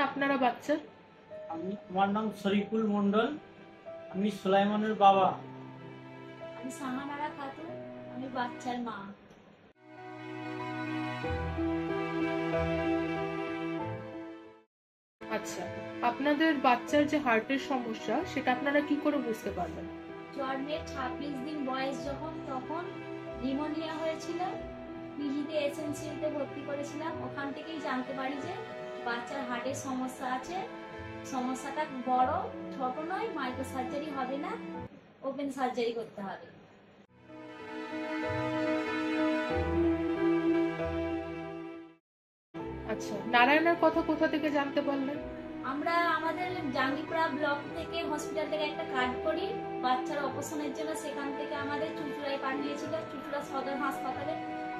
আপনারা বাচ্চার? আমার নাম শরীফুল মন্ডল, আমি সুলাইমানের বাবা। আমি সাহানারা খাতুন, আমি বাচ্চার মা। আচ্ছা, আপনাদের বাচ্চার যে হার্টের সমস্যা সেটা আপনারা কি করে বুঝতে পারবেন? জন্মের 26 দিন বয়স যখন, তখন নিউমোনিয়া হয়েছিল, পিজিতে এসএনসিতে ভর্তি করেছিলাম। ওখান থেকেই জানতে পারি যে বাচ্চার হার্টের সমস্যা আছে। সমস্যাটা বড়, ছোট নয়, মাইক্রো সার্জারি হবে না, ওপেন সার্জারি করতে হবে। আচ্ছা, নারায়ণের কথা কোথা থেকে জানতে পারলেন? আমরা আমাদের জাঙ্গিপাড়া ব্লক থেকে, হসপিটাল থেকে একটা কার্ড করি বাচ্চার অপারেশনের জন্য। সেখান থেকে আমাদের চুঁচুড়ায় পাঠিয়েছিল, চুঁচুড়া সদর হাসপাতালে।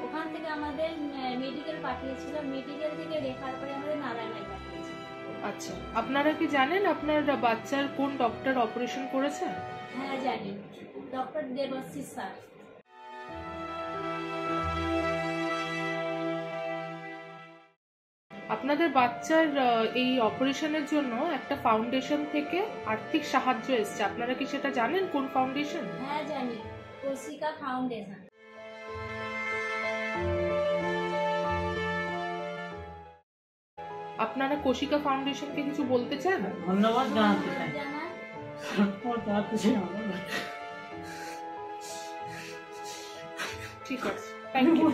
ওখান থেকে আমাদের মেডিকেল পাঠিয়েছিল, মেডিকেল থেকে রেফার করে আমাদের নারায়ণায় পাঠিয়েছিল। আচ্ছা, আপনারা কি জানেন আপনার বাচ্চার কোন ডক্টর অপারেশন করেছেন? হ্যাঁ জানি, ডক্টর দেবাশিস স্যার। আপনাদের বাচ্চার এই অপারেশনের জন্য একটা ফাউন্ডেশন থেকে আর্থিক সাহায্য এসেছে, আপনারা কি সেটা জানেন কোন ফাউন্ডেশন? হ্যাঁ জানি, কৌশিকা ফাউন্ডেশন। আপনারা কৌশিকা ফাউন্ডেশনকে কিছু বলতে চান? ধন্যবাদ জানাতে চাই। জানাই। ঠিক আছে, থ্যাংক ইউ।